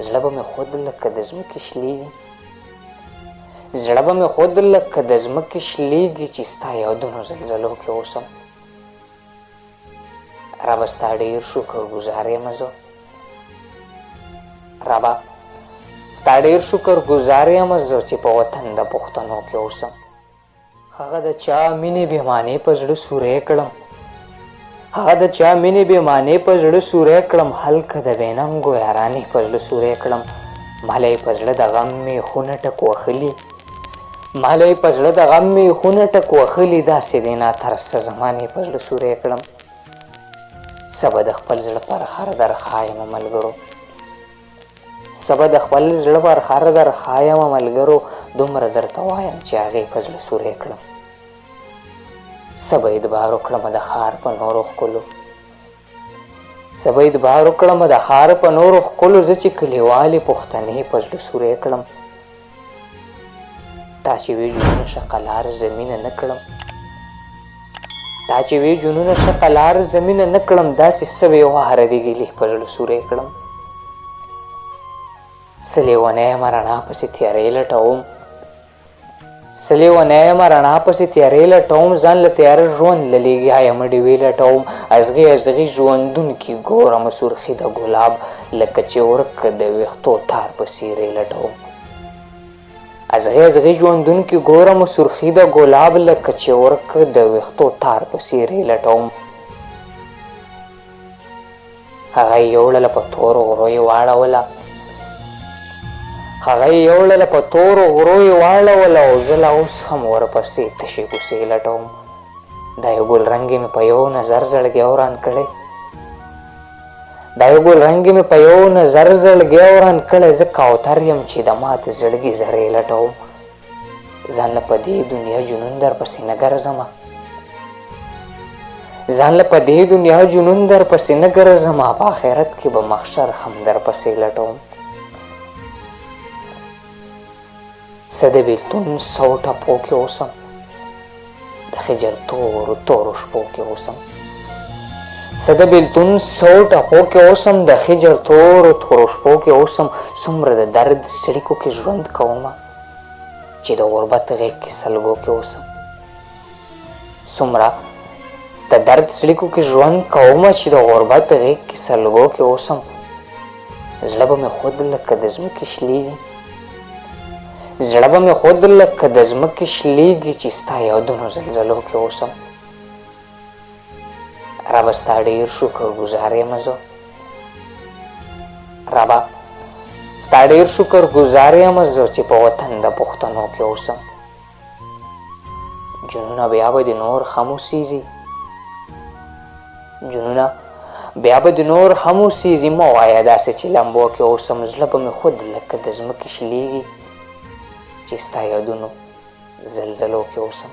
زړه به مې خود لکه د ځمکې شلېږي، زړه به مې خود لکه د ځمکې شلېږي چې ستا یادونو زلزلو کې اوسم. ربه ستا ډېر شکر ګزار یم زه، ربه ستا ډېر شکر ګزار یم زه چې په وطن د پښتنو کې اوسم. هغه د چا مینې بېمانې په زړه سوری کړم، هغه د چا مینې بېمانې په زړه سوری کړم، هلکه د بېننګو یارانې په زړه سوری کړم. ماله یې په زړه د غم مې خونه ټک وهلي، ماله یې په زړه د غم مې خونه ټک وهلي، داسې دی ناترسه زمانې په زړه سوری کړم. څه به د خپل زړه پر هر در ښایم ملګرو، څه به د خپل زړه پر هر در ښایم ملګرو، دومره درته وایم چې هغې په زړه سوری کړم. څه به ادبار وکړم د ښار په نورو ښکلو، څه به ادبار وکړم د ښار په نورو ښکلو، زه چې کلیوالې پښتنې په زړه سوری کړم. تا چې وی جنونه شقلار زمینه نه کړم، تا چې وی جنونه شقلار زمینه نه کړم، داسې څه بېواره دې ګیلې په زړه سوری کړم. څه لیونی یم رڼا پسې تیارې لټوم، څه لیونی یم رڼا پسې تیارې لټوم، ځان له تیاره ژوند له لیږیا یم ډېوې لټوم. ازغي ازغي ژوندونکي ګورم سرخي د ګلاب، لکه چې ورک د ویښتو تار په څېرې لټوم. ازغي ازغي ژوندونکي ګورم سرخي د ګلاب، لکه چې ورک د ویښتو تار په څېرې لټوم. هغه یې یوړله په تورو غرو یې واړوله، هغه یې یوړله په تورو غرو یې واړوله، او زه لا اوس هم ورپسې تشې کوڅې لټوم. دا یو ګل رنګې مې په یو نظر زړګی وران کړی، دا یو ګل رنګې مې په یو نظر زړګی وران کړی، زه کوتر یم چې د ماتې زړګي زرې لټوم. ځان له په دې دنیا جنون در پسې نه ګرځمه، ځان له په دې دنیا جنون در پسې نه ګرځمه، په آخرت کې به محشر هم در پسې لټوم. څه د بېلتون 100 ټپو کې اوسم، د خجل تورو تورو شپو کې اوسم. څه د بېلتون 100 ټپو کې اوسم، د خجل تورو تورو شپو کې اوسم. څومره د درد سړیکو کې ژوند کومه چې د غربت غېږ کې سلګو کې اوسم. څومره د درد سړیکو کې ژوند کومه چې د غربت غېږ کې سلګو کې اوسم. زړه به مې خود لکه د ځمکې شلېږي، زړه به مې خود لکه د ځمکې شلېږي چې ستا یادونو زلزلو کې اوسم. ربه ستا ډېر شکر ګزار یم زه، ربه ستا ډېر شکر ګزار یم زه چې په وطن د پښتنو کې اوسم. جنونه بیا به د نور هم وسېځي، جنونه بیا به د نور هم وسېځي، مه وایه داسې چې لمبو کې اوسم. زړه به مې خود لکه د ځمکې شلېږي چې ستا یادونو زلزلو کې اوسم.